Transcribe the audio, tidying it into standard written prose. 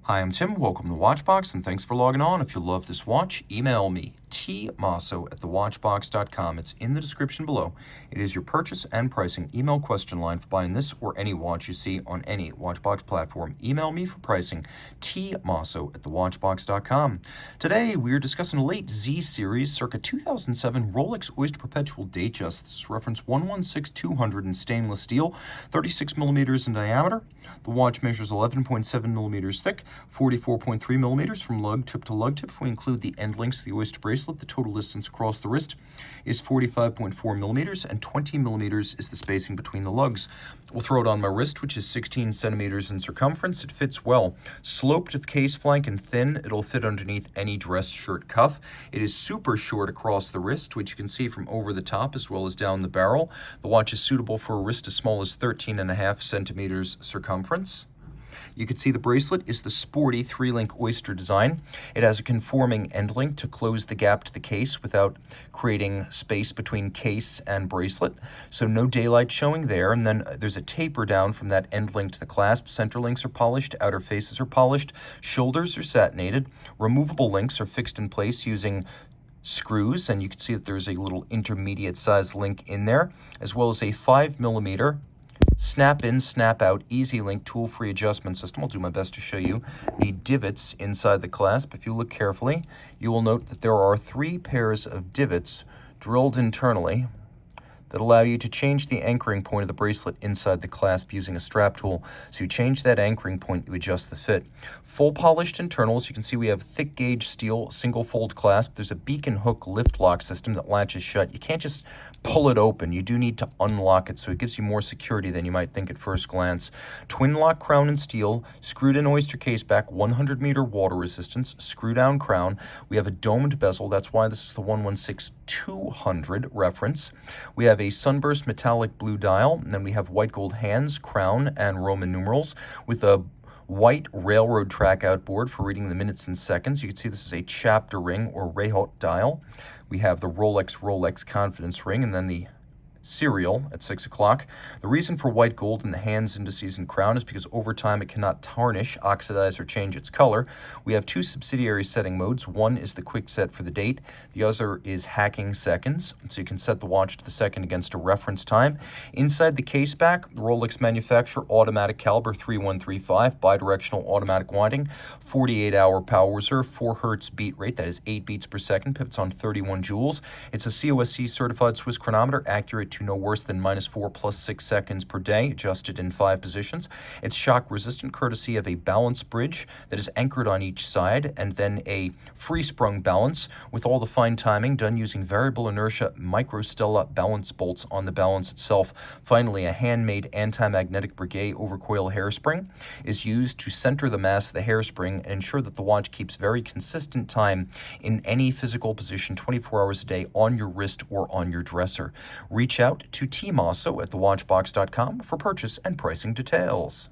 Hi, I'm Tim. Welcome to Watchbox, and thanks for logging on. If you love this watch, email me, tmosso@thewatchbox.com. It's in the description below. It is your purchase and pricing email question line for buying this or any watch you see on any Watchbox platform. Email me for pricing, tmosso@thewatchbox.com. Today, we are discussing a late Z series, circa 2007 Rolex Oyster Perpetual Datejust. This is reference 116200 in stainless steel, 36 millimeters in diameter. The watch measures 11.7 millimeters thick, 44.3 millimeters from lug tip to lug tip. If we include the end links to the oyster bracelet, the total distance across the wrist is 45.4 millimeters, and 20 millimeters is the spacing between the lugs. We'll throw it on my wrist, which is 16 centimeters in circumference. It fits well. Sloped of case flank and thin, it'll fit underneath any dress shirt cuff. It is super short across the wrist, which you can see from over the top as well as down the barrel. The watch is suitable for a wrist as small as 13.5 centimeters circumference. You can see the bracelet is the sporty 3-link oyster design. It has a conforming end link to close the gap to the case without creating space between case and bracelet. So no daylight showing there. And then there's a taper down from that end link to the clasp. Center links are polished, outer faces are polished, shoulders are satinated. Removable links are fixed in place using screws, and you can see that there's a little intermediate size link in there, as well as a 5 millimeter snap in, snap out, easy link, tool-free adjustment system. I'll do my best to show you the divots inside the clasp. If you look carefully, you will note that there are 3 pairs of divots drilled internally that allow you to change the anchoring point of the bracelet inside the clasp using a strap tool. So you change that anchoring point, you adjust the fit. Full polished internals. You can see we have thick gauge steel, single fold clasp. There's a beacon hook lift lock system that latches shut. You can't just pull it open. You do need to unlock it, so it gives you more security than you might think at first glance. Twin lock crown in steel, screwed in oyster case back, 100-meter water resistance, screw down crown. We have a domed bezel. That's why this is the 116200 reference. We have a sunburst metallic blue dial, and then we have white gold hands, crown, and Roman numerals with a white railroad track outboard for reading the minutes and seconds. You can see this is a chapter ring or Rehot dial. We have the Rolex confidence ring, and then the serial at 6 o'clock. The reason for white gold in the hands, indices, and crown is because over time it cannot tarnish, oxidize, or change its color. We have 2 subsidiary setting modes. One is the quick set for the date. The other is hacking seconds, so you can set the watch to the second against a reference time. Inside the case back, the Rolex manufacturer automatic caliber 3135, bidirectional automatic winding, 48-hour power reserve, 4 hertz beat rate, that is 8 beats per second, pivots on 31 joules. It's a COSC certified Swiss chronometer, accurate to no worse than -4 + 6 seconds per day, adjusted in 5 positions. It's shock resistant, courtesy of a balance bridge that is anchored on each side, and then a free-sprung balance with all the fine timing done using variable inertia microstella balance bolts on the balance itself. Finally, a handmade anti-magnetic Breguet overcoil hairspring is used to center the mass of the hairspring and ensure that the watch keeps very consistent time in any physical position 24 hours a day on your wrist or on your dresser. Reach out to Team Mosso at thewatchbox.com for purchase and pricing details.